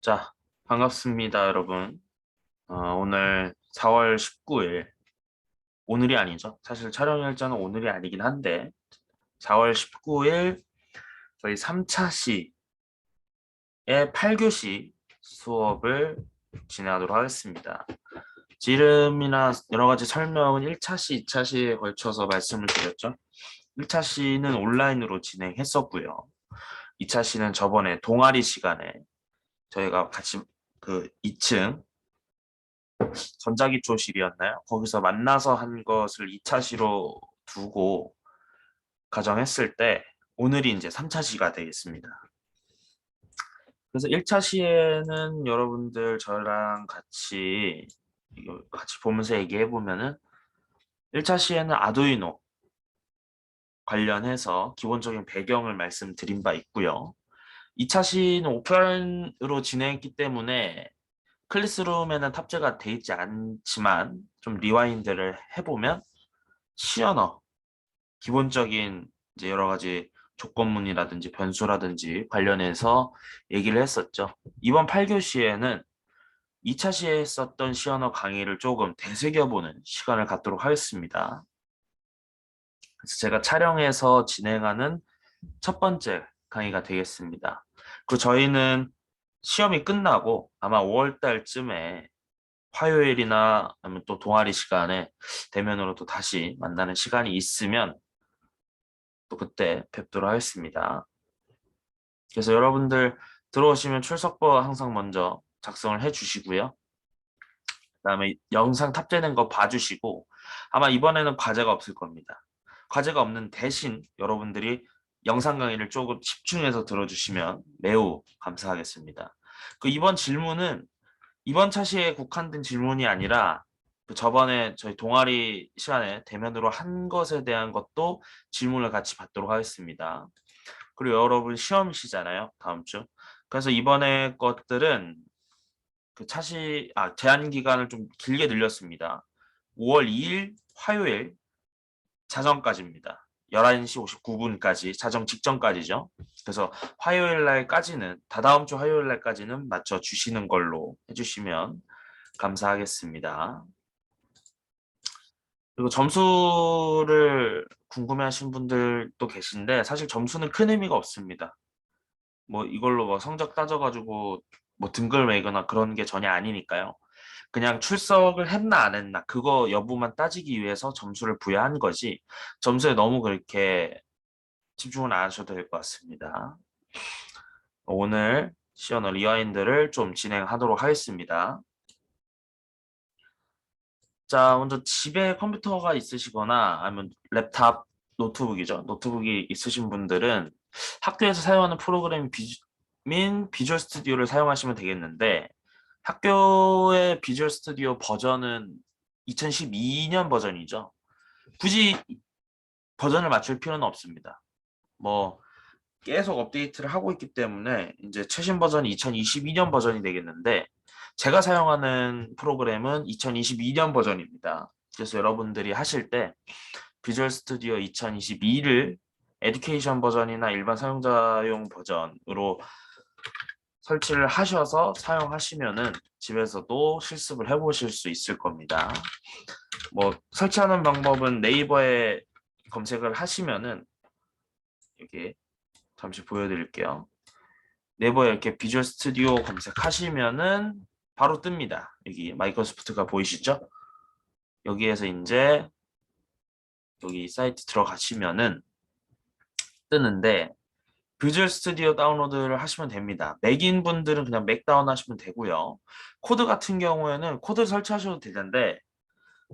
자, 반갑습니다, 여러분. 오늘 4월 19일, 오늘이 아니죠. 사실 촬영 일자는 오늘이 아니긴 한데, 4월 19일 저희 3차 시의 8교시 수업을 진행하도록 하겠습니다. 이름이나 여러 가지 설명은 1차 시, 2차 시에 걸쳐서 말씀을 드렸죠. 1차 시는 온라인으로 진행했었고요. 2차 시는 저번에 동아리 시간에 저희가 같이 그 2층 전자기초실이었나요? 거기서 만나서 한 것을 2차 시로 두고 가정했을 때 오늘이 이제 3차 시가 되겠습니다. 그래서 1차 시에는 여러분들 저랑 같이 이거 같이 보면서 얘기해 보면은 1차 시에는 아두이노 관련해서 기본적인 배경을 말씀드린 바 있고요. 2차 시는 오프라인으로 진행했기 때문에 클래스룸에는 탑재가 돼 있지 않지만 좀 리와인드를 해보면 시언어 기본적인 이제 여러 가지 조건문이라든지 변수라든지 관련해서 얘기를 했었죠. 이번 8교시에는 2차 시에 했었던 시언어 강의를 조금 되새겨보는 시간을 갖도록 하겠습니다. 그래서 제가 촬영해서 진행하는 첫 번째 강의가 되겠습니다. 그 저희는 시험이 끝나고 아마 5월 달쯤에 화요일이나 아니면 또 동아리 시간에 대면으로 또 다시 만나는 시간이 있으면 또 그때 뵙도록 하겠습니다. 그래서 여러분들 들어오시면 출석부 항상 먼저 작성을 해 주시고요. 그다음에 영상 탑재된 거 봐주시고 아마 이번에는 과제가 없을 겁니다. 과제가 없는 대신 여러분들이 영상 강의를 조금 집중해서 들어주시면 매우 감사하겠습니다. 그 이번 질문은 이번 차시에 국한된 질문이 아니라 그 저번에 저희 동아리 시간에 대면으로 한 것에 대한 것도 질문을 같이 받도록 하겠습니다. 그리고 여러분 시험이시잖아요, 다음 주. 그래서 이번에 것들은 그 제한 기간을 좀 길게 늘렸습니다. 5월 2일 화요일 자정까지입니다. 11시 59분까지, 자정 직전까지죠. 그래서 화요일 날까지는, 다다음 주 화요일 날까지는 맞춰 주시는 걸로 해주시면 감사하겠습니다. 그리고 점수를 궁금해하신 분들도 계신데 사실 점수는 큰 의미가 없습니다. 뭐 이걸로 뭐 성적 따져가지고 뭐 등급을 매거나 그런 게 전혀 아니니까요. 그냥 출석을 했나 안 했나 그거 여부만 따지기 위해서 점수를 부여한 거지 점수에 너무 그렇게 집중을 안 하셔도 될 것 같습니다. 오늘 시연어 리와인드를 좀 진행하도록 하겠습니다. 자, 먼저 집에 컴퓨터가 있으시거나 아니면 랩탑, 노트북이죠. 노트북이 있으신 분들은 학교에서 사용하는 프로그램인 비주얼 스튜디오를 사용하시면 되겠는데 학교의 비주얼 스튜디오 버전은 2012년 버전이죠. 굳이 버전을 맞출 필요는 없습니다. 뭐 계속 업데이트를 하고 있기 때문에 이제 최신 버전이 2022년 버전이 되겠는데 제가 사용하는 프로그램은 2022년 버전입니다. 그래서 여러분들이 하실 때 비주얼 스튜디오 2022를 에듀케이션 버전이나 일반 사용자용 버전으로 설치를 하셔서 사용하시면은 집에서도 실습을 해보실 수 있을 겁니다. 뭐 설치하는 방법은 네이버에 검색을 하시면은 여기 잠시 보여드릴게요. 네이버에 이렇게 비주얼 스튜디오 검색하시면은 바로 뜹니다. 여기 마이크로소프트가 보이시죠? 여기에서 이제 여기 사이트 들어가시면은 뜨는데 비주얼 스튜디오 다운로드를 하시면 됩니다. 맥인 분들은 그냥 맥 다운하시면 되고요. 코드 같은 경우에는 코드 설치하셔도 되는데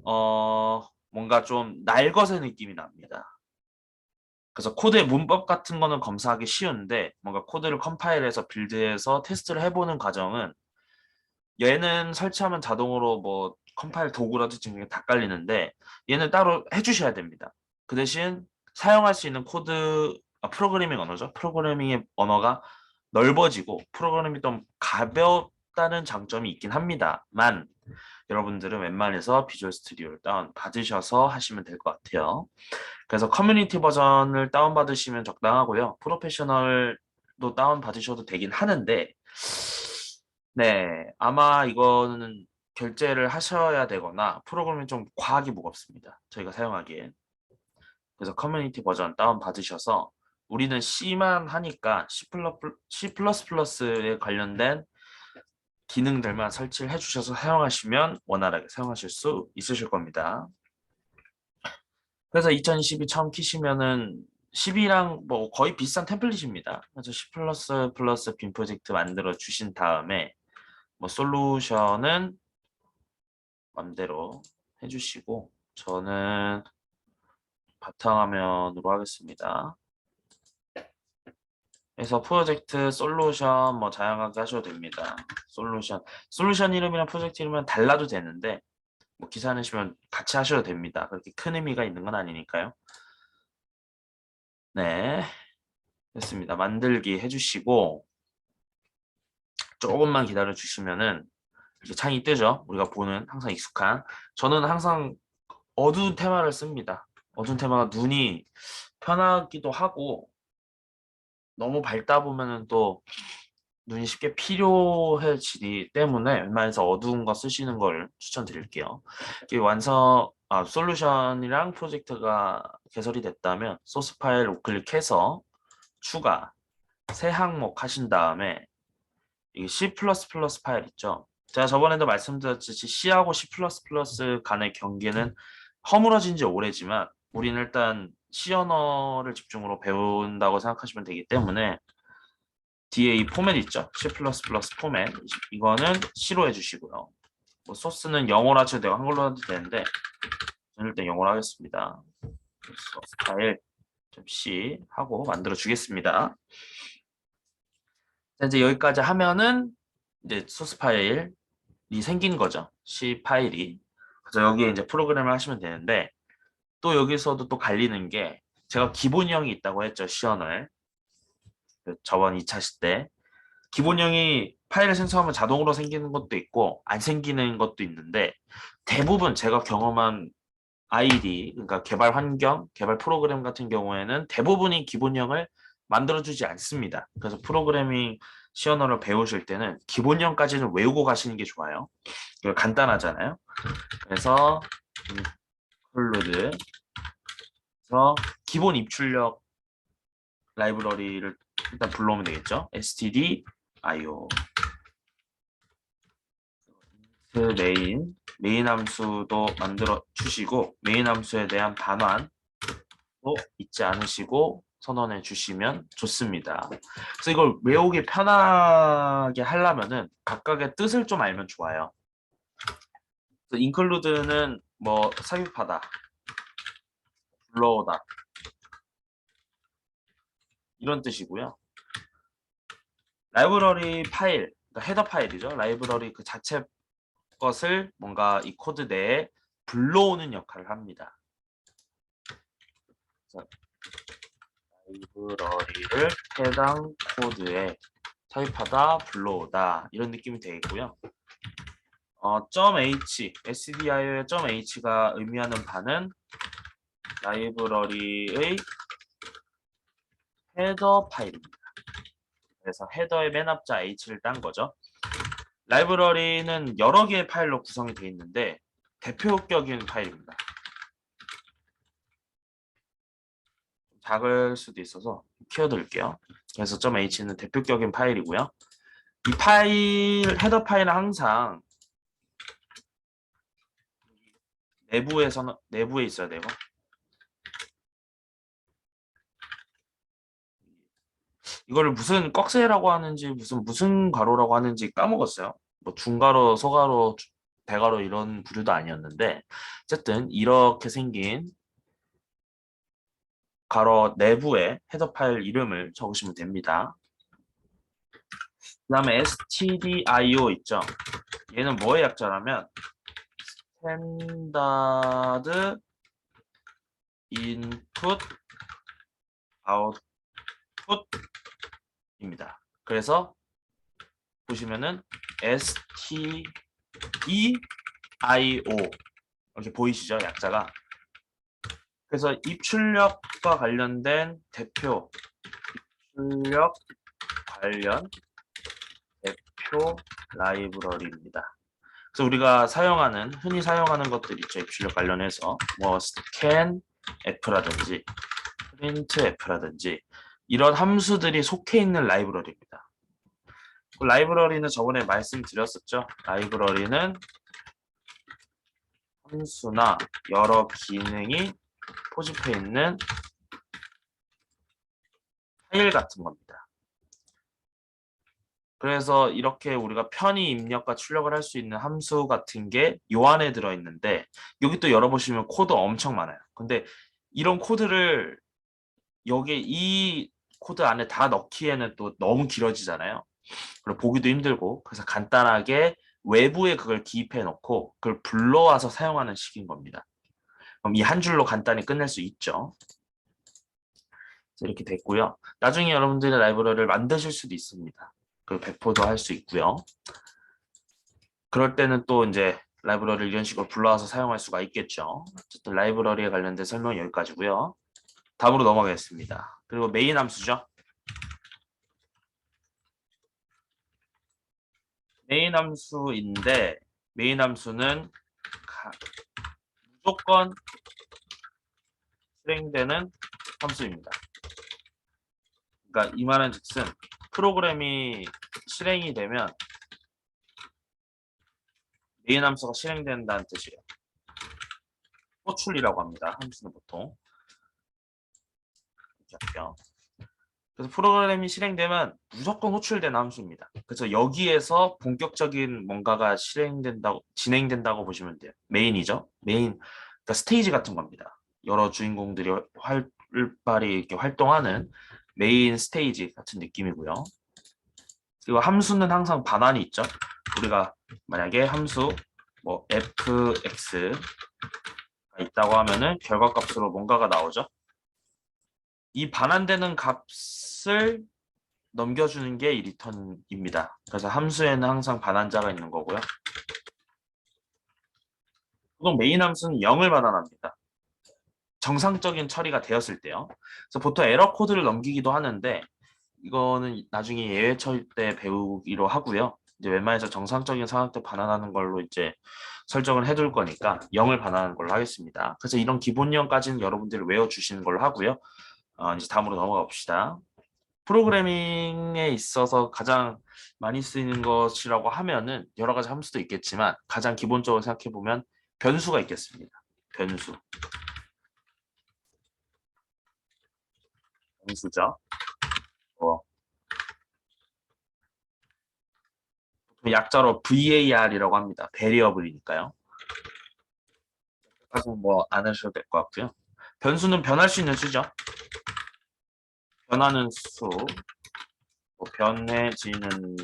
뭔가 좀 날것의 느낌이 납니다. 그래서 코드의 문법 같은 거는 검사하기 쉬운데 뭔가 코드를 컴파일해서 빌드해서 테스트를 해보는 과정은 얘는 설치하면 자동으로 뭐 컴파일 도구라든지 그게 다 깔리는데 얘는 따로 해주셔야 됩니다. 그 대신 사용할 수 있는 프로그래밍 언어죠. 프로그래밍의 언어가 넓어지고 프로그래밍이 좀 가볍다는 장점이 있긴 합니다만 여러분들은 웬만해서 비주얼 스튜디오를 다운 받으셔서 하시면 될 것 같아요. 그래서 커뮤니티 버전을 다운 받으시면 적당하고요. 프로페셔널도 다운 받으셔도 되긴 하는데 네, 아마 이거는 결제를 하셔야 되거나 프로그램이 좀 과하게 무겁습니다. 저희가 사용하기엔. 그래서 커뮤니티 버전 다운 받으셔서 우리는 C만 하니까 C++에 관련된 기능들만 설치를 해주셔서 사용하시면 원활하게 사용하실 수 있으실 겁니다. 그래서 2022 처음 키시면은 12랑 뭐 거의 비슷한 템플릿입니다. 그래서 C++ 플러스 빔 프로젝트 만들어 주신 다음에 뭐 솔루션은 맘대로 해주시고 저는 바탕화면으로 하겠습니다. 그래서 프로젝트 솔루션 뭐 다양하게 하셔도 됩니다. 솔루션 이름이랑 프로젝트 이름은 달라도 되는데 뭐 기사 내시면 같이 하셔도 됩니다. 그렇게 큰 의미가 있는 건 아니니까요. 네, 됐습니다. 만들기 해주시고 조금만 기다려 주시면은 이제 창이 뜨죠. 우리가 보는 항상 익숙한. 저는 항상 어두운 테마를 씁니다. 어두운 테마가 눈이 편하기도 하고 너무 밝다 보면은 또 눈이 쉽게 필요해지기 때문에 웬만해서 어두운 거 쓰시는 걸 추천드릴게요. 이게 솔루션이랑 프로젝트가 개설이 됐다면 소스 파일 우클릭해서 추가 새 항목 하신 다음에 이 C++ 파일 있죠. 제가 저번에도 말씀드렸듯이 C하고 C++ 간의 경계는 허물어진 지 오래지만 우리는 일단 C 언어를 집중으로 배운다고 생각하시면 되기 때문에 뒤에 이 포맷 있죠. C++ 포맷 이거는 C로 해주시고요. 뭐 소스는 영어로 하셔도 되고 한글로 해도 되는데 저는 일단 영어로 하겠습니다. 소스 파일 C 하고 만들어 주겠습니다. 이제 여기까지 하면은 이제 소스 파일이 생긴 거죠. C 파일이. 그래서 여기에 이제 프로그램을 하시면 되는데 또 여기서도 또 갈리는 게 제가 기본형이 있다고 했죠. C 언어에. 저번 2차 때 기본형이 파일을 생성하면 자동으로 생기는 것도 있고 안 생기는 것도 있는데 대부분 제가 경험한 ID, 그러니까 개발 환경, 개발 프로그램 같은 경우에는 대부분이 기본형을 만들어주지 않습니다. 그래서 프로그래밍 C 언어를 배우실 때는 기본형까지는 외우고 가시는 게 좋아요. 이거 간단하잖아요. 그래서 include 그래서 기본 입출력 라이브러리를 일단 불러오면 되겠죠. stdio 그 메인 함수도 만들어 주시고 메인 함수에 대한 반환도 잊지 않으시고 선언해 주시면 좋습니다. 그래서 이걸 외우기 편하게 하려면은 각각의 뜻을 좀 알면 좋아요. 그래서 include는 뭐 삽입하다, 불러오다 이런 뜻이고요. 라이브러리 파일, 그러니까 헤더 파일이죠. 라이브러리 그 자체 것을 뭔가 이 코드 내에 불러오는 역할을 합니다. 그래서 라이브러리를 해당 코드에 타입하다, 불러오다 이런 느낌이 되겠고요. .h, stdio의 .h가 의미하는 바는 라이브러리의 헤더 파일입니다. 그래서 헤더의 맨 앞자 h를 딴 거죠. 라이브러리는 여러 개의 파일로 구성이 되어 있는데 대표격인 파일입니다. 작을 수도 있어서 키워드릴게요. 그래서 .h는 대표격인 파일이고요. 이 파일, 헤더 파일은 항상 내부에 있어야 돼요. 이거를 무슨 꺽쇠라고 하는지 무슨 가로라고 하는지 까먹었어요. 뭐 중가로, 소가로, 대가로 이런 부류도 아니었는데 어쨌든 이렇게 생긴 가로 내부에 헤더 파일 이름을 적으시면 됩니다. 그 다음에 stdio 있죠. 얘는 뭐의 약자라면 스탠다드 인풋 아웃풋입니다. 그래서 보시면은 stdio 이렇게 보이시죠? 약자가. 그래서 입출력과 관련된 대표 입출력 관련 대표 라이브러리입니다. 그래서 우리가 흔히 사용하는 것들 있죠. 입출력 관련해서 뭐 scanf라든지 printf라든지 이런 함수들이 속해 있는 라이브러리입니다. 그 라이브러리는 저번에 말씀드렸었죠. 라이브러리는 함수나 여러 기능이 포집해 있는 파일 같은 겁니다. 그래서 이렇게 우리가 편의 입력과 출력을 할 수 있는 함수 같은 게 요 안에 들어있는데 여기 또 열어보시면 코드 엄청 많아요. 근데 이런 코드를 여기 이 코드 안에 다 넣기에는 또 너무 길어지잖아요. 그리고 보기도 힘들고 그래서 간단하게 외부에 그걸 기입해 놓고 그걸 불러와서 사용하는 식인 겁니다. 그럼 이 한 줄로 간단히 끝낼 수 있죠. 이렇게 됐고요. 나중에 여러분들의 라이브러리를 만드실 수도 있습니다. 그 배포도 할 수 있고요. 그럴 때는 또 이제 라이브러리를 이런 식으로 불러와서 사용할 수가 있겠죠. 어쨌든 라이브러리에 관련된 설명은 여기까지고요. 다음으로 넘어가겠습니다. 그리고 메인 함수죠. 메인 함수인데 메인 함수는 무조건 실행되는 함수입니다. 그러니까 이 말은 즉슨 프로그램이 실행이 되면 메인 함수가 실행된다는 뜻이에요. 호출이라고 합니다. 함수는 보통. 이렇게 할게요. 그래서 프로그램이 실행되면 무조건 호출되는 함수입니다. 그래서 여기에서 본격적인 뭔가가 진행된다고 보시면 돼요. 메인이죠. 메인, 그러니까 스테이지 같은 겁니다. 여러 주인공들이 활발히 이렇게 활동하는 메인 스테이지 같은 느낌이고요. 그리고 함수는 항상 반환이 있죠. 우리가 만약에 함수 뭐 fx가 있다고 하면은 결과값으로 뭔가가 나오죠. 이 반환되는 값을 넘겨주는 게 이 리턴입니다. 그래서 함수에는 항상 반환자가 있는 거고요. 보통 메인 함수는 0을 반환합니다. 정상적인 처리가 되었을 때요. 그래서 보통 에러 코드를 넘기기도 하는데 이거는 나중에 예외 처리 때 배우기로 하고요. 이제 웬만해서 정상적인 상황 때 반환하는 걸로 이제 설정을 해둘 거니까 0을 반환하는 걸로 하겠습니다. 그래서 이런 기본형까지는 여러분들이 외워주시는 걸로 하고요. 이제 다음으로 넘어가 봅시다. 프로그래밍에 있어서 가장 많이 쓰이는 것이라고 하면은 여러 가지 함수도 있겠지만 가장 기본적으로 생각해 보면 변수가 있겠습니다. 변수죠. 약자로 VAR이라고 합니다. 베리어블이니까요. 아직 뭐안 하셔도 될 것 같고요. 변수는 변할 수 있는 수죠. 변하는 수, 뭐 변해지는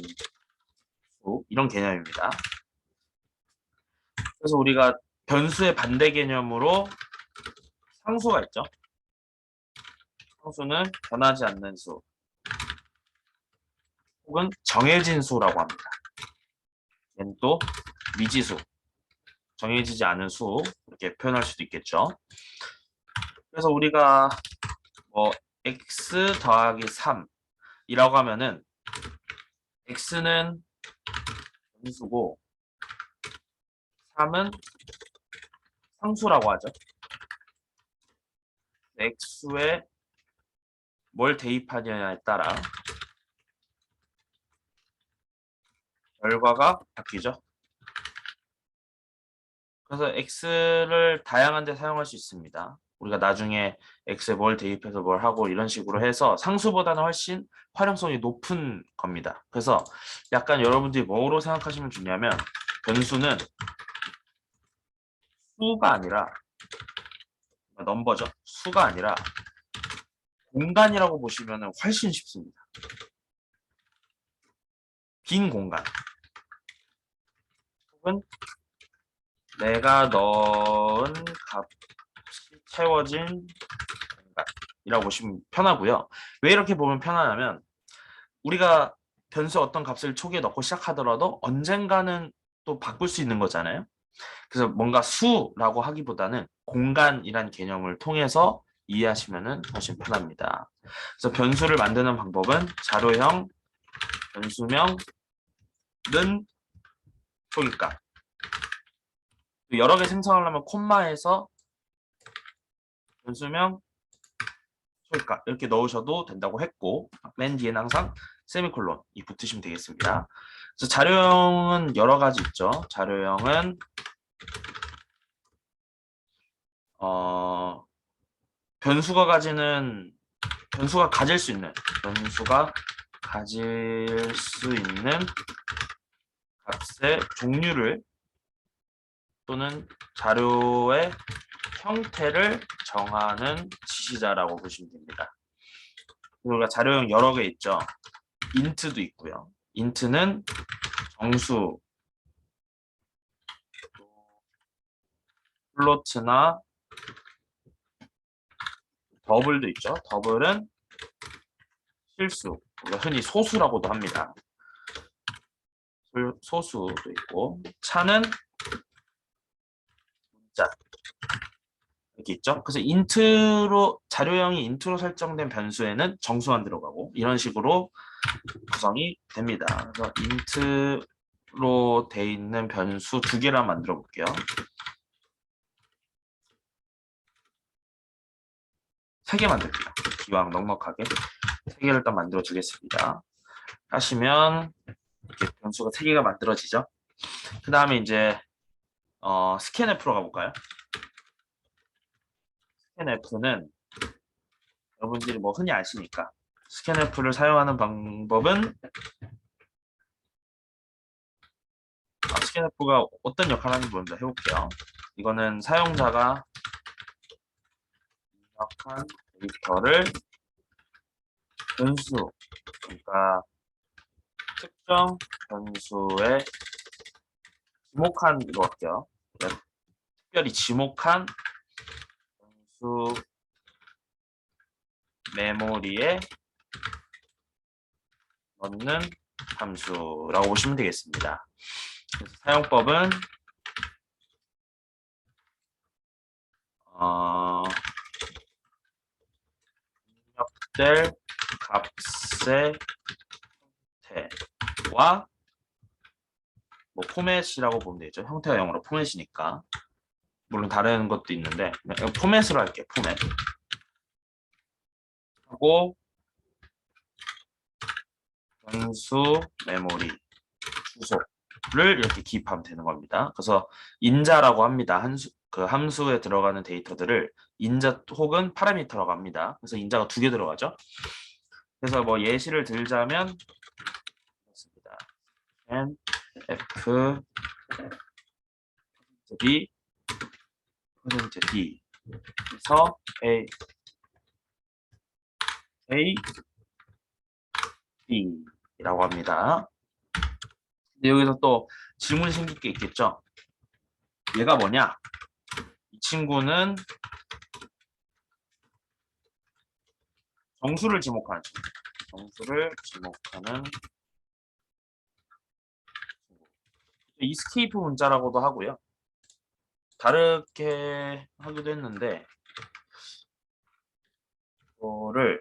수 이런 개념입니다. 그래서 우리가 변수의 반대 개념으로 상수가 있죠. 상수는 변하지 않는 수 혹은 정해진 수라고 합니다. 얘는 또 미지수, 정해지지 않은 수 이렇게 표현할 수도 있겠죠. 그래서 우리가 뭐 x 더하기 3이라고 하면은 x는 변수고 3은 상수라고 하죠. x에 뭘 대입하느냐에 따라 결과가 바뀌죠. 그래서 x를 다양한 데 사용할 수 있습니다. 우리가 나중에 x에 뭘 대입해서 뭘 하고 이런 식으로 해서 상수보다는 훨씬 활용성이 높은 겁니다. 그래서 약간 여러분들이 뭐로 생각하시면 좋냐면 변수는 수가 아니라 넘버죠. 수가 아니라 공간이라고 보시면 훨씬 쉽습니다. 빈 공간 혹은 내가 넣은 값이 채워진 공간이라고 보시면 편하고요. 왜 이렇게 보면 편하냐면 우리가 변수 어떤 값을 초기에 넣고 시작하더라도 언젠가는 또 바꿀 수 있는 거잖아요. 그래서 뭔가 수라고 하기보다는 공간이란 개념을 통해서 이해하시면 훨씬 편합니다. 그래서 변수를 만드는 방법은 자료형 변수명은 초기값. 여러 개 생성하려면 콤마에서 변수명 초기값 이렇게 넣으셔도 된다고 했고, 맨 뒤에는 항상 세미콜론이 붙으시면 되겠습니다. 그래서 자료형은 여러 가지 있죠. 자료형은 변수가 가질 수 있는 값의 종류를 또는 자료의 형태를 정하는 지시자라고 보시면 됩니다. 우리가 자료형 여러 개 있죠. int도 있고요. int는 정수, 플로트나 더블도 있죠. 더블은 실수, 우리가 흔히 소수라고도 합니다. 소수도 있고, 차는 문자 이렇게 있죠. 그래서 자료형이 int로 설정된 변수에는 정수만 들어가고 이런 식으로 구성이 됩니다. 그래서 int로 돼 있는 변수 2개를 만들어 볼게요. 세 개 만들게요. 기왕 넉넉하게 3개를 일단 만들어 주겠습니다. 하시면 이렇게 변수가 3개가 만들어지죠. 그 다음에 이제 스캔F로 가볼까요? 스캔F는 여러분들이 뭐 흔히 아시니까 스캔F를 사용하는 방법은 스캔F가 어떤 역할을 하는지 먼저 해볼게요. 이거는 사용자가 입력한 데이터를 변수, 그러니까 특정 변수에 지목한 이거 할게요. 특별히 지목한 변수 메모리에 넣는 함수라고 보시면 되겠습니다. 그래서 사용법은 입력될 값의 형태와 뭐 포맷이라고 보면 되죠. 형태가 영어로 포맷이니까. 물론 다른 것도 있는데 포맷으로 할게요. 포맷. 하고 변수 메모리 주소를 이렇게 기입하면 되는 겁니다. 그래서 인자라고 합니다. 그 함수에 들어가는 데이터들을 인자 혹은 파라미터라고 합니다. 그래서 인자가 2개 들어가죠. 그래서 뭐 예시를 들자면 n f d %d a b라고 합니다. 근데 여기서 또 질문이 생길 게 있겠죠. 얘가 뭐냐? 이 친구는 정수를 지목하는 친구. 정수를 지목하는 친구. 이스케이프 문자라고도 하고요. 다르게 하기도 했는데 이거를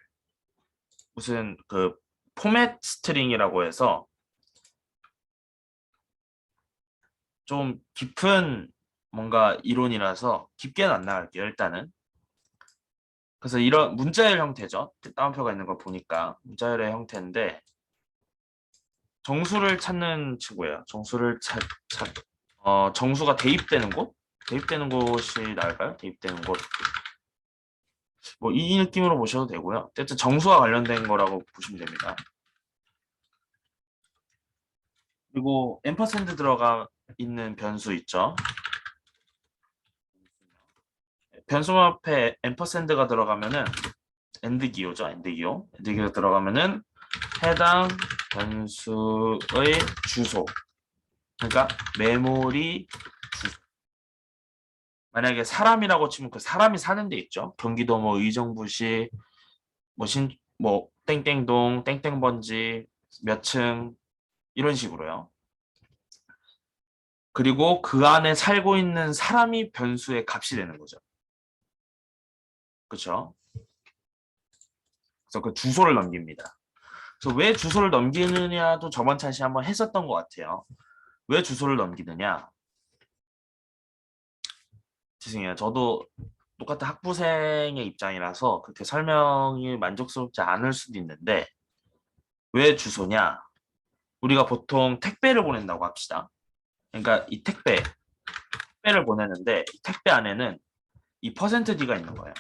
무슨 그 포맷 스트링이라고 해서 좀 깊은 뭔가 이론이라서 깊게는 안 나갈게요. 일단은. 그래서 이런 문자열 형태죠. 따옴표가 있는 걸 보니까 문자열의 형태인데 정수를 찾는 친구예요. 정수가 대입되는 곳이 나을까요? 대입되는 곳. 뭐 이 느낌으로 보셔도 되고요. 어쨌든 정수와 관련된 거라고 보시면 됩니다. 그리고 앰퍼샌드 들어가 있는 변수 있죠. 변수 앞에 앰퍼샌드가 들어가면은 엔드 기호죠. 엔드 기호 들어가면은 해당 변수의 주소, 그러니까 메모리 주소. 만약에 사람이라고 치면 그 사람이 사는 데 있죠. 경기도 뭐 의정부시 뭐 땡땡동 땡땡번지 몇 층 이런 식으로요. 그리고 그 안에 살고 있는 사람이 변수의 값이 되는 거죠. 그렇죠? 그래서 그 주소를 넘깁니다. 그래서 왜 주소를 넘기느냐도 저번 차시 한번 했었던 것 같아요. 왜 주소를 넘기느냐? 죄송해요. 저도 똑같은 학부생의 입장이라서 그렇게 설명이 만족스럽지 않을 수도 있는데 왜 주소냐? 우리가 보통 택배를 보낸다고 합시다. 그러니까 이 택배를 보내는데 이 택배 안에는 이 퍼센트 D가 있는 거예요.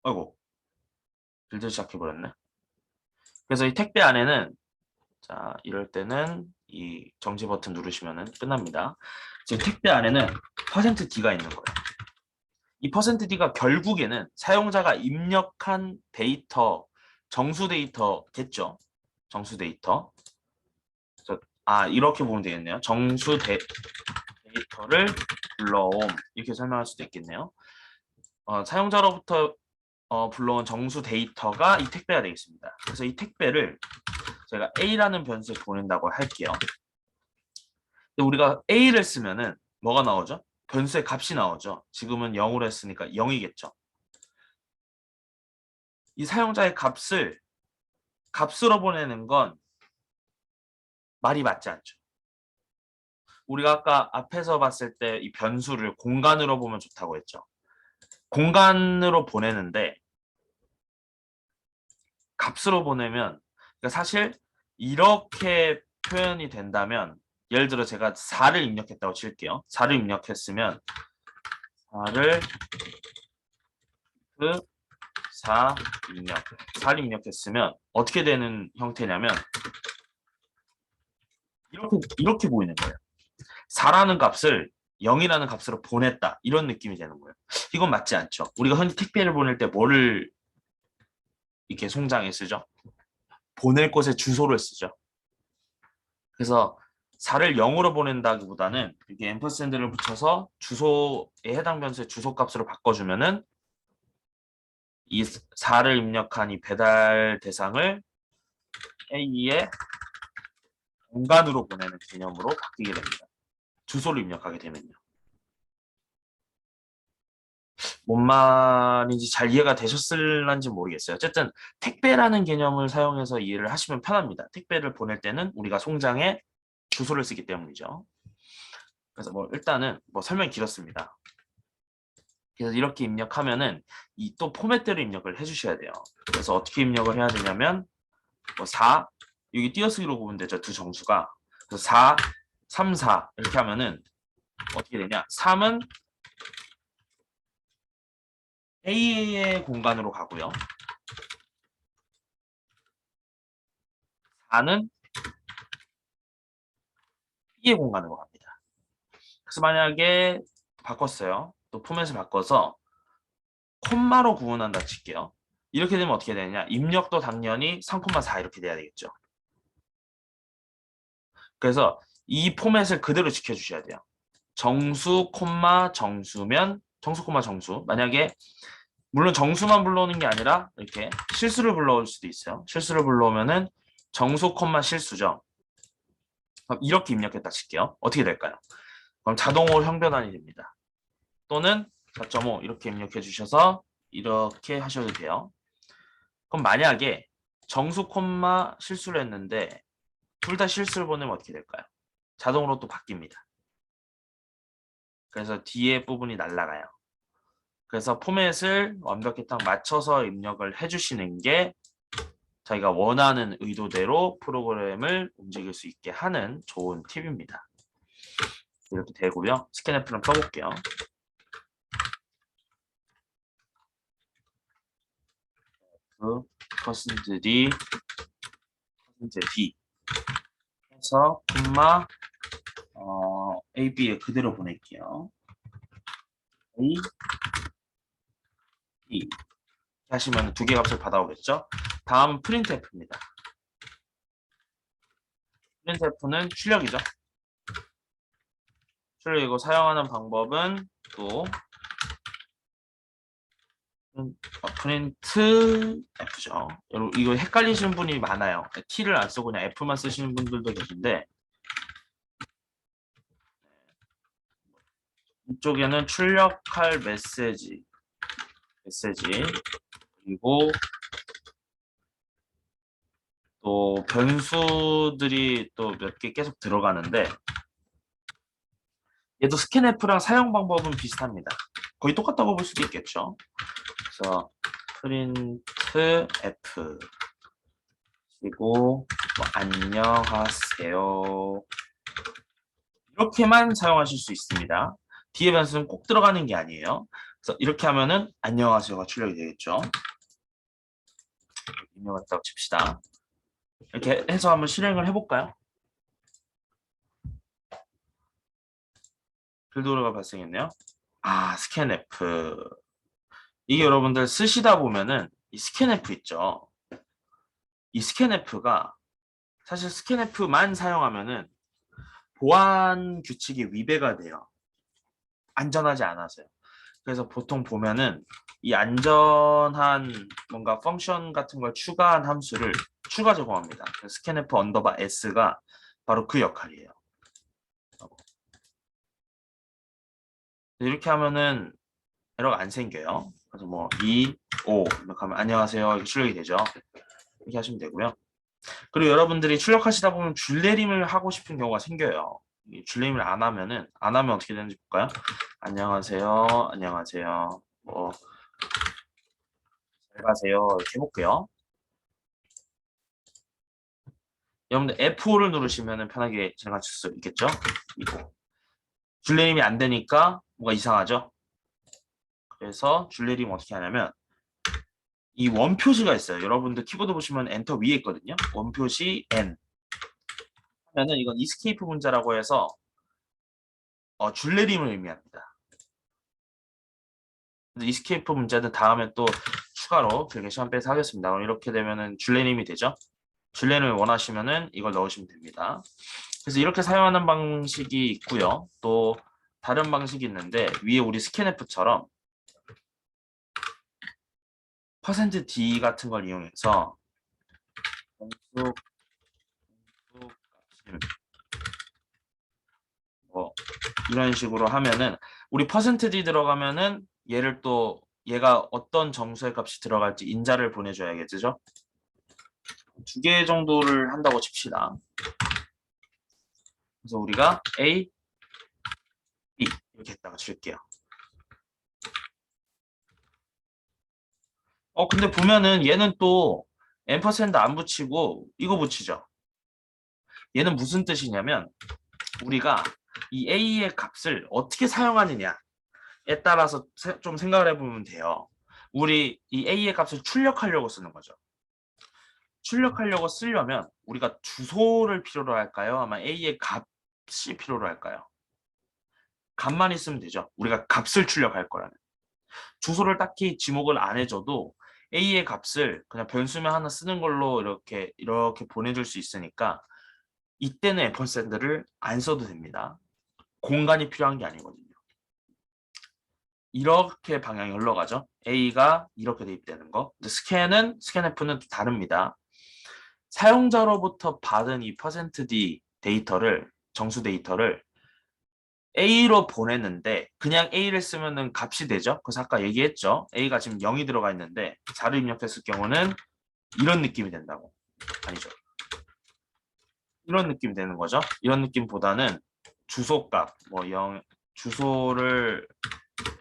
아이고, 빌드 시작해버렸네. 그래서 이 택배 안에는 자, 이럴 때는 이 정지 버튼 누르시면 끝납니다. 지금 택배 안에는 퍼센트 D가 있는 거예요. 이 퍼센트 D가 결국에는 사용자가 입력한 데이터, 정수 데이터겠죠. 정수 데이터. 이렇게 보면 되겠네요. 데이터를 불러옴. 이렇게 설명할 수도 있겠네요. 사용자로부터 불러온 정수 데이터가 이 택배가 되겠습니다. 그래서 이 택배를 제가 A라는 변수에 보낸다고 할게요. 근데 우리가 A를 쓰면은 뭐가 나오죠? 변수의 값이 나오죠. 지금은 0으로 했으니까 0이겠죠. 이 사용자의 값으로 보내는 건 말이 맞지 않죠. 우리가 아까 앞에서 봤을 때 이 변수를 공간으로 보면 좋다고 했죠. 공간으로 보내는데 값으로 보내면 그러니까 사실 이렇게 표현이 된다면 예를 들어 제가 4를 입력했다고 칠게요. 4를 입력했으면 4를 4 4를 입력했으면 어떻게 되는 형태냐면 이렇게 보이는 거예요. 4라는 값을 0이라는 값으로 보냈다. 이런 느낌이 되는 거예요. 이건 맞지 않죠. 우리가 흔히 택배를 보낼 때 뭐를 이렇게 송장에 쓰죠? 보낼 곳의 주소를 쓰죠. 그래서 4를 0으로 보낸다기보다는 이렇게 앰퍼샌드를 붙여서 주소에 해당 변수의 주소 값으로 바꿔주면은 이 4를 입력한 이 배달 대상을 A의 공간으로 보내는 개념으로 바뀌게 됩니다. 주소를 입력하게 되면요. 뭔 말인지 잘 이해가 되셨을런지 모르겠어요. 어쨌든 택배라는 개념을 사용해서 이해를 하시면 편합니다. 택배를 보낼 때는 우리가 송장에 주소를 쓰기 때문이죠. 그래서 일단은 설명이 길었습니다. 그래서 이렇게 입력하면은 이 또 포맷대로 입력을 해주셔야 돼요. 그래서 어떻게 입력을 해야 되냐면 4 여기 띄어쓰기로 보면 되죠. 두 정수가. 그래서 4, 3, 4 이렇게 하면은 어떻게 되냐? 3은 A의 공간으로 가고요. 4는 B의 공간으로 갑니다. 그래서 만약에 바꿨어요. 또 포맷을 바꿔서 콤마로 구분한다 칠게요. 이렇게 되면 어떻게 되느냐? 입력도 당연히 3,4 이렇게 돼야 되겠죠. 그래서 이 포맷을 그대로 지켜주셔야 돼요. 정수, 콤마, 정수면 정수, 콤마, 정수. 만약에 물론 정수만 불러오는 게 아니라 이렇게 실수를 불러올 수도 있어요. 실수를 불러오면은 정수, 콤마, 실수죠. 그럼 이렇게 입력했다 칠게요. 어떻게 될까요? 그럼 자동으로 형변환이 됩니다. 또는 4.5 이렇게 입력해 주셔서 이렇게 하셔도 돼요. 그럼 만약에 정수, 콤마, 실수를 했는데 둘 다 실수를 보내면 어떻게 될까요? 자동으로 또 바뀝니다. 그래서 뒤에 부분이 날아가요. 그래서 포맷을 완벽히 딱 맞춰서 입력을 해주시는 게 자기가 원하는 의도대로 프로그램을 움직일 수 있게 하는 좋은 팁입니다. 이렇게 되고요. 스캔F를 써볼게요. 퍼센트 D 해서 콤마 A, B에 그대로 보낼게요. A, B 하시면 두 개 값을 받아오겠죠. 다음 프린트F입니다. 프린트F는 출력이죠. 출력이고 사용하는 방법은 또 프린트 F죠. 여러분 이거 헷갈리시는 분이 많아요. T를 안 쓰고 그냥 F만 쓰시는 분들도 계신데 이쪽에는 출력할 메시지 그리고 또 변수들이 또 몇 개 계속 들어가는데 얘도 스캔F랑 사용 방법은 비슷합니다. 거의 똑같다고 볼 수도 있겠죠. 그래서 프린트 F 그리고 뭐 안녕하세요 이렇게만 사용하실 수 있습니다. 뒤에 변수는 꼭 들어가는 게 아니에요. 그래서 이렇게 하면은 안녕하세요가 출력이 되겠죠. 입력했다고 칩시다. 이렇게 해서 한번 실행을 해볼까요? 필드오르가 발생했네요. 아, 스캔F. 이게 여러분들 쓰시다 보면은 이 스캔F 있죠. 이 스캔F가 사실 스캔F만 사용하면은 보안 규칙이 위배가 돼요. 안전하지 않아서요. 그래서 보통 보면은 이 안전한 뭔가 펑션 같은 걸 추가한 함수를 추가 제공합니다. 스캔F 언더바 s가 바로 그 역할이에요. 이렇게 하면은 에러가 안 생겨요. 그래서 뭐 2, 5 이렇게 하면 안녕하세요 이렇게 출력이 되죠. 이렇게 하시면 되고요. 그리고 여러분들이 출력하시다 보면 줄내림을 하고 싶은 경우가 생겨요. 줄내림을 안 하면 어떻게 되는지 볼까요? 안녕하세요, 안녕하세요. 뭐 잘 가세요 이렇게 해볼게요. 여러분들 F5를 누르시면 편하게 진행하실 수 있겠죠? 이거 줄내림이 안 되니까 뭐가 이상하죠? 그래서 줄내림 어떻게 하냐면 이 원표시가 있어요. 여러분들 키보드 보시면 엔터 위에 있거든요. 원표시 N 하면은 이건 이스케이프 문자라고 해서 줄내림을 의미합니다. 이스케이프 문자는 다음에 또 추가로 길게 시간 빼서 하겠습니다. 그럼 이렇게 되면은 줄내림이 되죠. 줄내림을 원하시면은 이걸 넣으시면 됩니다. 그래서 이렇게 사용하는 방식이 있고요. 또 다른 방식이 있는데 위에 우리 스캔F처럼 %d 같은 걸 이용해서 공수 값임 뭐 이런 식으로 하면은 우리 %d 들어가면은 얘를 또 얘가 어떤 정수의 값이 들어갈지 인자를 보내줘야겠죠. 2개 정도를 한다고 칩시다. 그래서 우리가 A, B 이렇게 했다가 칠게요. 근데 보면은 얘는 또 앰퍼샌드 안 붙이고 이거 붙이죠. 얘는 무슨 뜻이냐면 우리가 이 A의 값을 어떻게 사용하느냐에 따라서 좀 생각을 해보면 돼요. 우리 이 A의 값을 출력하려고 쓰는 거죠. 출력하려고 쓰려면 우리가 주소를 필요로 할까요? 아마 A의 값이 필요로 할까요? 값만 있으면 되죠. 우리가 값을 출력할 거라면. 주소를 딱히 지목을 안 해줘도 A의 값을 그냥 변수명 하나 쓰는 걸로 이렇게 보내줄 수 있으니까 이때는 앰퍼샌드를 안 써도 됩니다. 공간이 필요한 게 아니거든요. 이렇게 방향이 흘러가죠. A가 이렇게 대입되는 거. 스캔F는 다릅니다. 사용자로부터 받은 이 %d 데이터를 정수 데이터를 A로 보냈는데 그냥 A를 쓰면은 값이 되죠. 그래서 아까 얘기했죠. A가 지금 0이 들어가 있는데 4를 입력했을 경우는 이런 느낌이 된다고. 아니죠. 이런 느낌이 되는 거죠. 이런 느낌보다는 주소값 뭐 0, 주소를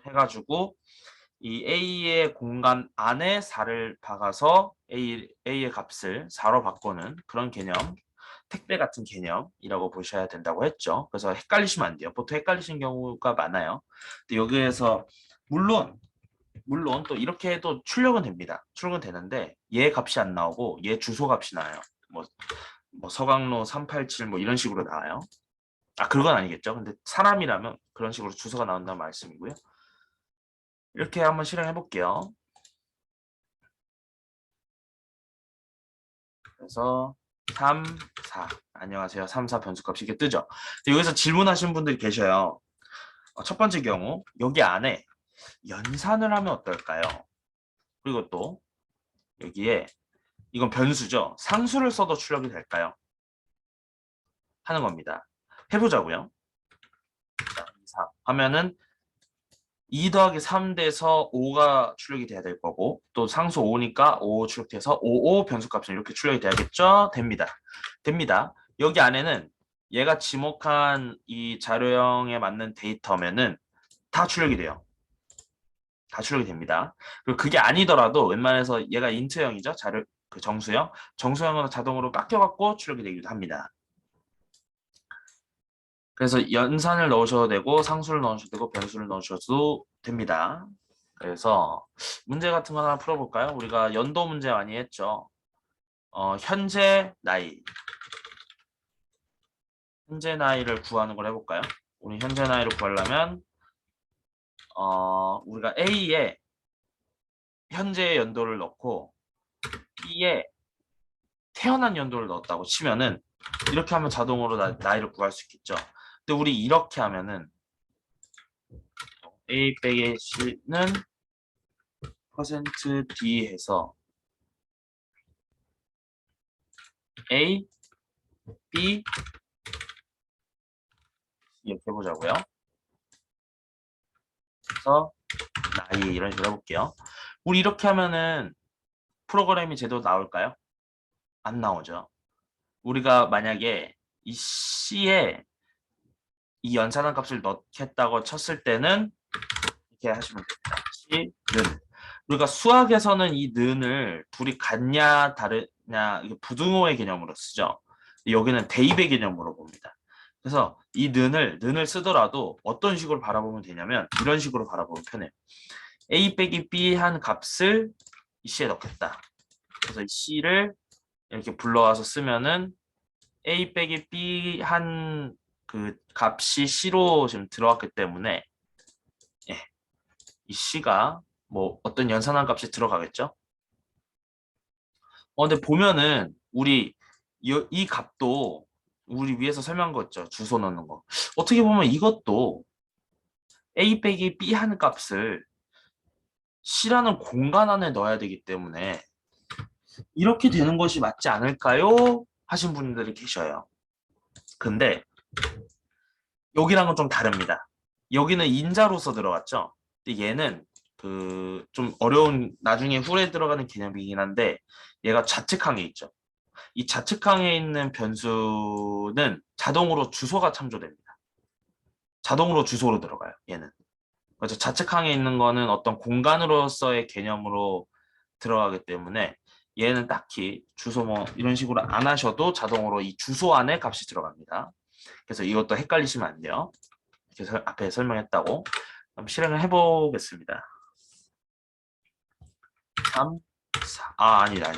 해가지고 이 A의 공간 안에 4를 박아서 A의 값을 4로 바꾸는 그런 개념, 택배 같은 개념이라고 보셔야 된다고 했죠. 그래서 헷갈리시면 안 돼요. 보통 헷갈리시는 경우가 많아요. 근데 여기에서 물론 또 이렇게 해도 출력은 됩니다. 출력은 되는데 얘 값이 안 나오고 얘 주소 값이 나와요. 뭐 서강로 387 뭐 이런 식으로 나와요. 그건 아니겠죠. 근데 사람이라면 그런 식으로 주소가 나온다는 말씀이고요. 이렇게 한번 실행해 볼게요. 그래서 3, 4 안녕하세요. 3, 4 변수값이 이렇게 뜨죠. 여기서 질문하신 분들이 계셔요. 첫 번째 경우 여기 안에 연산을 하면 어떨까요? 그리고 또 여기에 이건 변수죠. 상수를 써도 출력이 될까요? 하는 겁니다. 해보자고요. 자, 2, 4 하면은 2 더하기 3 돼서 5가 출력이 돼야 될 거고 또 상수 5니까 5 출력돼서 55 변수값은 이렇게 출력이 돼야겠죠? 됩니다. 됩니다. 여기 안에는 얘가 지목한 이 자료형에 맞는 데이터면은 다 출력이 돼요. 다 출력이 됩니다. 그리고 그게 아니더라도 웬만해서 얘가 인트형이죠. 자료 그 정수형. 정수형은 자동으로 깎여갖고 출력이 되기도 합니다. 그래서 연산을 넣으셔도 되고 상수를 넣으셔도 되고 변수를 넣으셔도 됩니다. 그래서 문제 같은 거 하나 풀어볼까요? 우리가 연도 문제 많이 했죠. 현재 나이. 현재 나이를 구하는 걸 해볼까요? 우리 현재 나이를 구하려면 우리가 A에 현재 연도를 넣고 B에 태어난 연도를 넣었다고 치면은 이렇게 하면 자동으로 나이를 구할 수 있겠죠. 근데 우리 이렇게 하면은 A 빼기 C는 퍼센트 D 해서 A, B 이렇게 해보자고요. 그래서 나이 이런 식으로 해볼게요. 우리 이렇게 하면은 프로그램이 제대로 나올까요? 안 나오죠. 우리가 만약에 이 C에 이 연산한 값을 넣겠다고 쳤을 때는 이렇게 하시면 됩니다. C는 우리가 수학에서는 이 는을 둘이 같냐 다르냐 이게 부등호의 개념으로 쓰죠. 여기는 대입의 개념으로 봅니다. 그래서 이 는을 쓰더라도 어떤 식으로 바라보면 되냐면 이런 식으로 바라보면 편해요. A 빼기 B 한 값을 이 C에 넣겠다. 그래서 이 C를 이렇게 불러와서 쓰면은 A 빼기 B 한 그 값이 C로 지금 들어왔기 때문에 예, 이 C가 뭐 어떤 연산한 값이 들어가겠죠? 근데 보면은 우리 이 값도 우리 위에서 설명한 거 있죠? 주소 넣는 거. 어떻게 보면 이것도 A 빼기 B 하는 값을 C라는 공간 안에 넣어야 되기 때문에 이렇게 되는 것이 맞지 않을까요? 하신 분들이 계셔요. 근데 여기랑은 좀 다릅니다. 여기는 인자로서 들어갔죠? 근데 얘는 그 좀 어려운 나중에 후에 들어가는 개념이긴 한데 얘가 좌측항에 있죠. 이 좌측항에 있는 변수는 자동으로 주소가 참조됩니다. 자동으로 주소로 들어가요. 얘는. 그래서 좌측항에 있는 거는 어떤 공간으로서의 개념으로 들어가기 때문에 얘는 딱히 주소 뭐 이런 식으로 안 하셔도 자동으로 이 주소 안에 값이 들어갑니다. 그래서 이것도 헷갈리시면 안 돼요. 이렇게 앞에 설명했다고. 그럼 실행을 해보겠습니다. 3, 4, 아니다.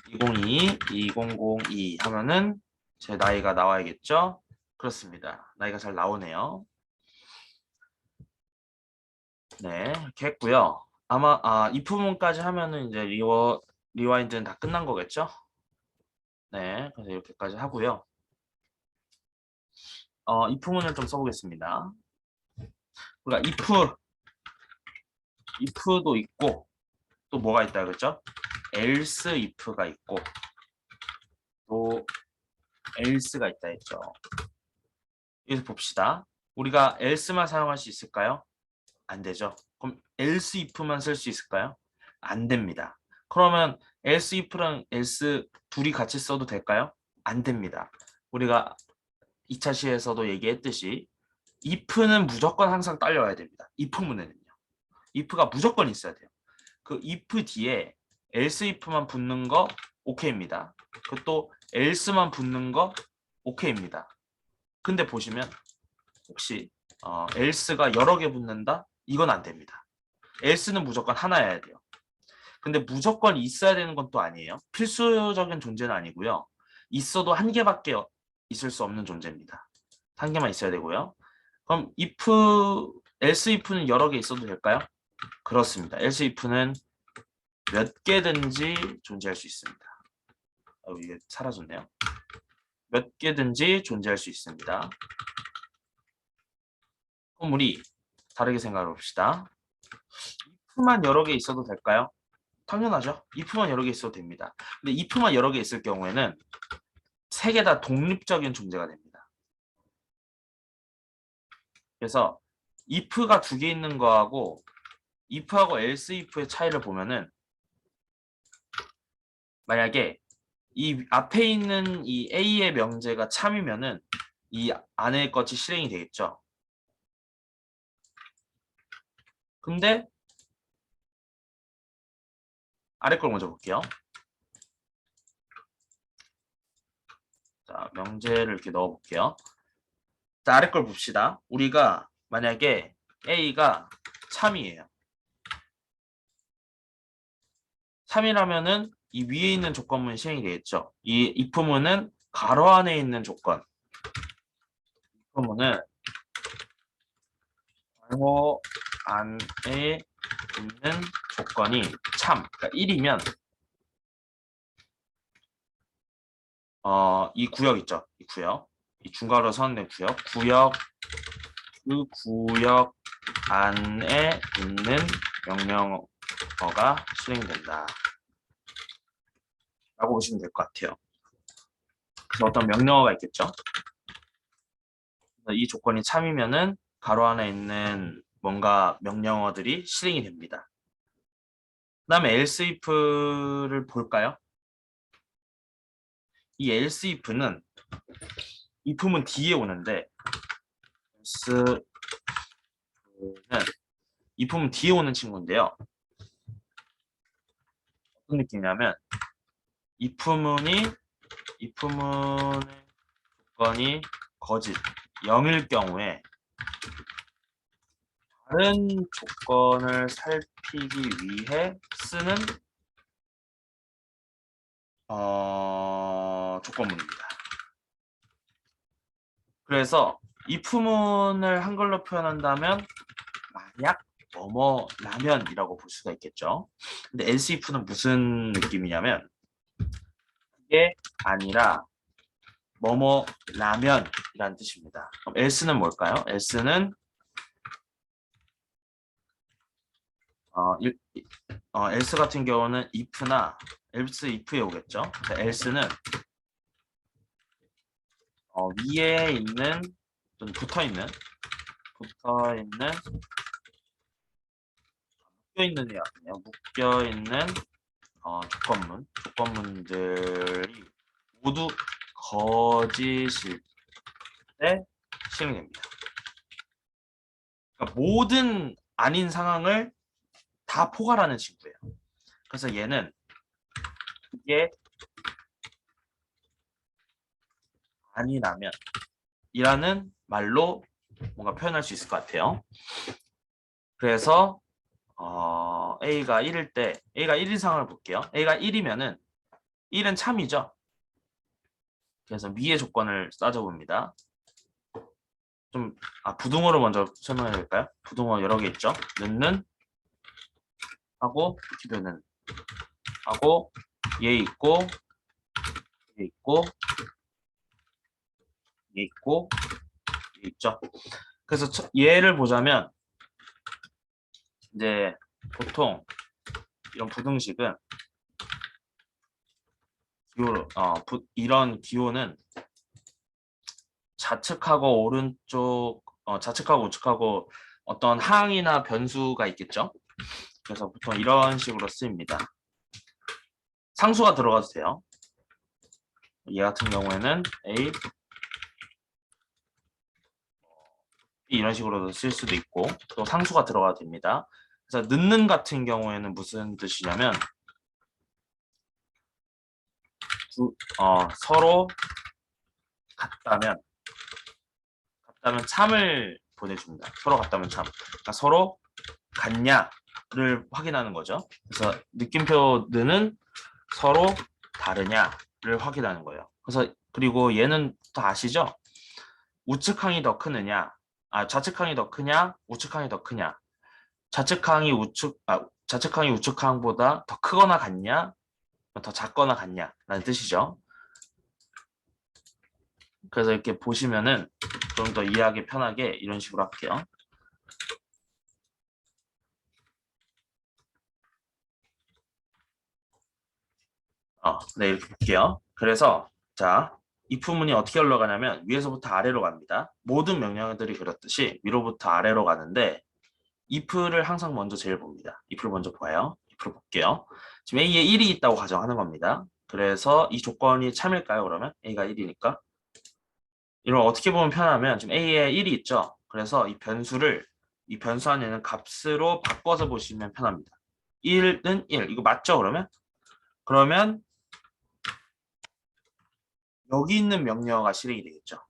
2002, 2002 하면은 제 나이가 나와야겠죠? 그렇습니다. 나이가 잘 나오네요. 네, 이렇게 했고요. 아마 이 부분까지 하면은 이제 리와인드는 다 끝난 거겠죠? 네, 그래서 이렇게까지 하고요. 이 부분을 좀 써보겠습니다. 우리가 if도 있고 또 뭐가 있다 그랬죠? else if가 있고 또 else가 있다 했죠. 여기서 봅시다. 우리가 else만 사용할 수 있을까요? 안 되죠. 그럼 else if만 쓸 수 있을까요? 안 됩니다. 그러면 else if랑 else 둘이 같이 써도 될까요? 안 됩니다. 우리가 2차 시에서도 얘기했듯이 if는 무조건 항상 딸려와야 됩니다. if 문에는요. if가 무조건 있어야 돼요. 그 if 뒤에 else if만 붙는 거 OK입니다. 그또 else만 붙는 거 OK입니다. 근데 보시면 혹시 else가 여러 개 붙는다? 이건 안 됩니다. else는 무조건 하나여야 돼요. 근데 무조건 있어야 되는 건 또 아니에요. 필수적인 존재는 아니고요. 있어도 한 개밖에 있을 수 없는 존재입니다. 한 개만 있어야 되고요. 그럼 else if는 여러 개 있어도 될까요? 그렇습니다. else if는 몇 개든지 존재할 수 있습니다. 이게 사라졌네요. 몇 개든지 존재할 수 있습니다. 그럼 우리 다르게 생각해 봅시다. if만 여러 개 있어도 될까요? 당연하죠. if만 여러 개 있어도 됩니다. 근데 if만 여러 개 있을 경우에는 세 개 다 독립적인 존재가 됩니다. 그래서 if가 두 개 있는 거하고 if하고 else if의 차이를 보면은 만약에 이 앞에 있는 이 A의 명제가 참이면은 이 안에 것이 실행이 되겠죠. 근데 아래 걸 먼저 볼게요. 자, 명제를 이렇게 넣어 볼게요. 자, 아래 걸 봅시다. 우리가 만약에 A가 참이에요. 3이라면은 이 위에 있는 조건문 실행이 되겠죠. 이 if문은 가로 안에 있는 조건. if문은 가로 안에 있는 조건이 참, 그러니까 1이면 이 구역 있죠. 이 구역. 이 중괄호 선된 구역. 그 구역 안에 있는 명령어가 실행된다. 라고 보시면 될 것 같아요. 그래서 어떤 명령어가 있겠죠. 이 조건이 참이면은 가로 안에 있는 뭔가 명령어들이 실행이 됩니다. 그 다음에 else if를 볼까요? 이 else if는 if문 뒤에 오는데 else는 if문 뒤에 오는 친구인데요. 어떤 느낌이냐면 if문의 조건이 거짓 0일 경우에 다른 조건을 살피기 위해 쓰는 조건문입니다. 그래서 if문을 한글로 표현한다면 만약 뭐뭐라면이라고 볼 수가 있겠죠. 근데 else if는 무슨 느낌이냐면 이게 아니라 뭐뭐라면이라는 뜻입니다. 그럼 else는 뭘까요? else는 else 같은 경우는 if나 else if에 오겠죠. else는 위에 있는 붙어 있는 묶여 있는 조건문들이 모두 거짓일 때 실행됩니다. 그러니까 모든 아닌 상황을 다 포괄하는 친구예요. 그래서 얘는 이게 아니라면 이라는 말로 뭔가 표현할 수 있을 것 같아요. 그래서 A가 1일 때 A가 1인 상황을 볼게요. A가 1이면은 1은 참이죠. 그래서 위의 조건을 따져봅니다. 부등호를 먼저 설명해 드릴까요? 부등호 여러 개 있죠. 는 하고 기변은 하고 얘 있고 얘 있고 얘 있고 얘 있죠. 그래서 얘를 보자면 이제 보통 이런 부등식은 이런 기호는 좌측하고 오른쪽 좌측하고 우측하고 어떤 항이나 변수가 있겠죠. 그래서 보통 이런 식으로 쓰입니다. 상수가 들어가도 돼요. 얘 같은 경우에는 A, 이런 식으로도 쓸 수도 있고 또 상수가 들어가도 됩니다. 그래서 넣는 같은 경우에는 무슨 뜻이냐면 서로 같다면 참을 보내줍니다. 서로 같다면 참. 그러니까 서로 같냐를 확인하는 거죠. 그래서 느낌표는 서로 다르냐를 확인하는 거예요. 그래서 그리고 얘는 다 아시죠? 우측항이 더 크느냐, 좌측항이 더 크냐, 우측항이 더 크냐. 좌측항이 우측항보다 더 크거나 같냐, 더 작거나 같냐라는 뜻이죠. 그래서 이렇게 보시면은 좀 더 이해하기 편하게 이런 식으로 할게요. 네, 이렇게 볼게요. 그래서 자, if문이 어떻게 흘러가냐면 위에서부터 아래로 갑니다. 모든 명령어들이 그렇듯이 위로부터 아래로 가는데 if를 항상 먼저 제일 봅니다. if를 먼저 봐요. if를 볼게요. 지금 a에 1이 있다고 가정하는 겁니다. 그래서 이 조건이 참일까요? 그러면 a가 1이니까 이걸 어떻게 보면 편하면 지금 a에 1이 있죠. 그래서 이 변수를 이 변수 안에는 값으로 바꿔서 보시면 편합니다. 1은 1 이거 맞죠? 그러면 여기 있는 명령어가 실행이 되겠죠.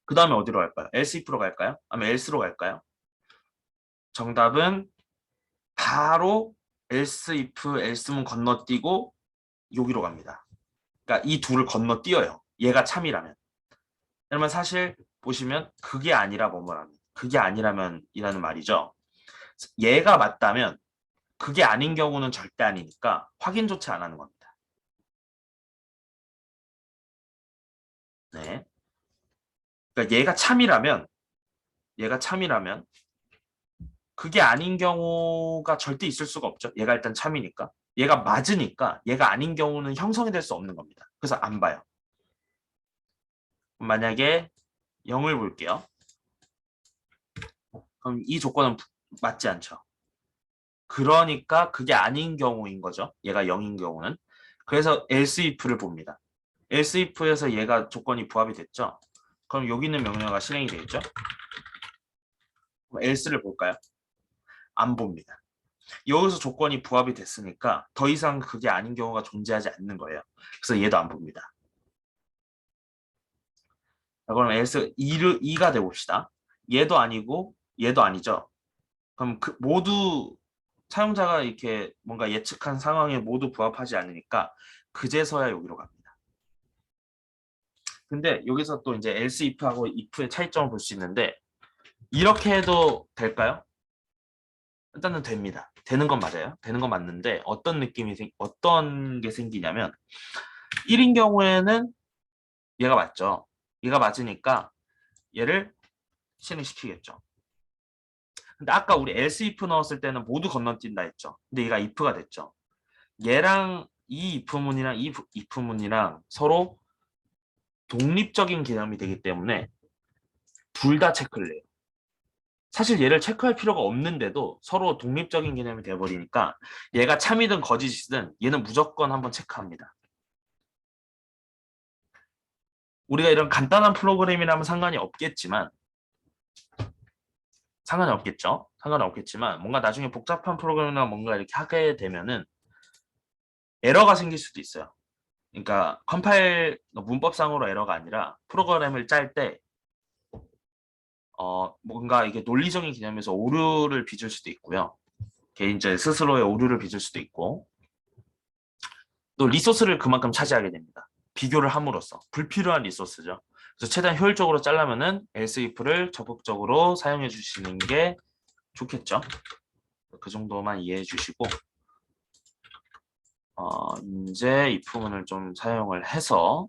그 다음에 어디로 갈까요? else if로 갈까요? 아니면 else로 갈까요? 정답은 바로 else if, else문 건너뛰고 여기로 갑니다. 그러니까 이 둘을 건너뛰어요. 얘가 참이라면. 그러면 사실 보시면 그게 아니라 뭐뭐라면. 그게 아니라면 이라는 말이죠. 얘가 맞다면 그게 아닌 경우는 절대 아니니까 확인조차 안 하는 겁니다. 네. 그러니까 얘가 참이라면 그게 아닌 경우가 절대 있을 수가 없죠. 얘가 일단 참이니까. 얘가 맞으니까 얘가 아닌 경우는 형성이 될 수 없는 겁니다. 그래서 안 봐요. 만약에 0을 볼게요. 그럼 이 조건은 맞지 않죠. 그러니까 그게 아닌 경우인 거죠. 얘가 0인 경우는. 그래서 else if를 봅니다. else if에서 얘가 조건이 부합이 됐죠. 그럼 여기 있는 명령어가 실행이 되겠죠. 그럼 else를 볼까요? 안 봅니다. 여기서 조건이 부합이 됐으니까 더 이상 그게 아닌 경우가 존재하지 않는 거예요. 그래서 얘도 안 봅니다. 자, 그럼 else 2가 돼봅시다. 얘도 아니고 얘도 아니죠. 그럼 모두 사용자가 이렇게 뭔가 예측한 상황에 모두 부합하지 않으니까 그제서야 여기로 갑니다. 근데 여기서 또 이제 else if하고 if의 차이점을 볼 수 있는데 이렇게 해도 될까요? 일단은 됩니다. 되는 건 맞아요. 되는 건 맞는데 어떤 게 생기냐면 1인 경우에는 얘가 맞죠. 얘가 맞으니까 얘를 실행시키겠죠. 근데 아까 우리 else if 넣었을 때는 모두 건너뛴다 했죠. 근데 얘가 if가 됐죠. 얘랑 이 if문이랑 이 if문이랑 서로 독립적인 개념이 되기 때문에 둘 다 체크를 해요. 사실 얘를 체크할 필요가 없는데도 서로 독립적인 개념이 되어버리니까 얘가 참이든 거짓이든 얘는 무조건 한번 체크합니다. 우리가 이런 간단한 프로그램이라면 상관이 없겠죠. 상관이 없겠지만 뭔가 나중에 복잡한 프로그램이나 뭔가 이렇게 하게 되면은 에러가 생길 수도 있어요. 그러니까 컴파일 문법상으로 에러가 아니라 프로그램을 짤 때 뭔가 이게 논리적인 개념에서 오류를 빚을 수도 있고요. 개인적 스스로의 오류를 빚을 수도 있고 또 리소스를 그만큼 차지하게 됩니다. 비교를 함으로써 불필요한 리소스죠. 그래서 최대한 효율적으로 짜려면은 else if를 적극적으로 사용해 주시는 게 좋겠죠. 그 정도만 이해해 주시고 이제 이 부분을 좀 사용을 해서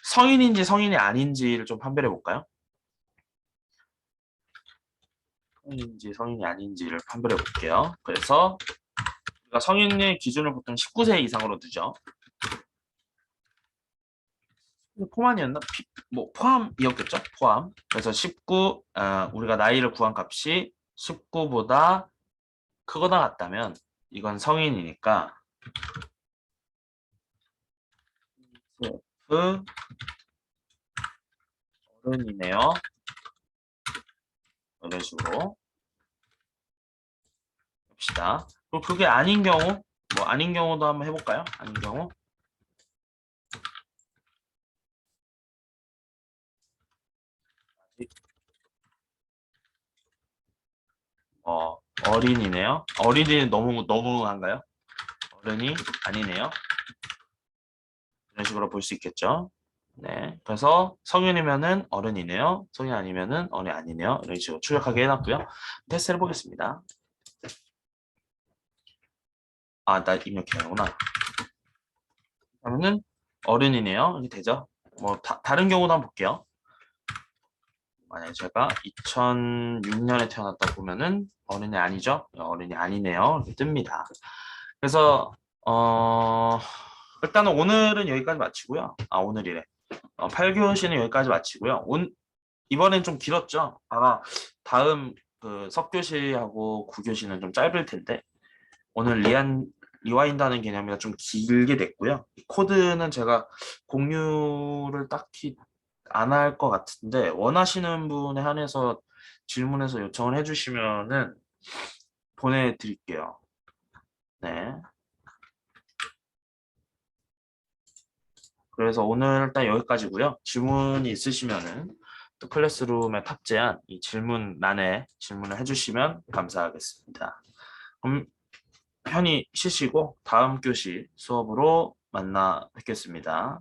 성인인지 성인이 아닌지를 좀 판별해 볼까요? 성인인지 성인이 아닌지를 판별해 볼게요. 그래서 우리가 성인의 기준을 보통 19세 이상으로 두죠. 포함이었나? 뭐 포함이었겠죠? 포함. 그래서 19, 우리가 나이를 구한 값이 19보다 크거나 같다면 이건 성인이니까 F 어른이네요. 이런 식으로 봅시다. 그리고 그게 아닌 경우, 뭐 아닌 경우도 한번 해볼까요? 아닌 경우. 어린이네요. 어린이는 너무한가요? 어른이 아니네요. 이런 식으로 볼 수 있겠죠. 네. 그래서 성인이면은 어른이네요. 성인 아니면은 어른이 아니네요. 이런 식으로 추적하게 해놨고요. 테스트를 해보겠습니다. 나 입력해야구나. 그러면은 어른이네요. 이렇게 되죠. 뭐 다른 경우도 한번 볼게요. 만약에 제가 2006년에 태어났다 보면은 어른이 아니죠? 어른이 아니네요. 이렇게 뜹니다. 그래서 일단은 오늘은 여기까지 마치고요. 아, 오늘이래. 8교시는 여기까지 마치고요. 이번엔 좀 길었죠? 아마 다음 그 석교시하고 9교시는 좀 짧을 텐데 오늘 리와인드하는 개념이 좀 길게 됐고요. 코드는 제가 공유를 딱히 안 할 것 같은데 원하시는 분에 한해서 질문해서 요청을 해주시면은 보내드릴게요. 네. 그래서 오늘 일단 여기까지고요. 질문이 있으시면은 또 클래스룸에 탑재한 이 질문란에 질문을 해주시면 감사하겠습니다. 그럼 편히 쉬시고 다음 교시 수업으로 만나 뵙겠습니다.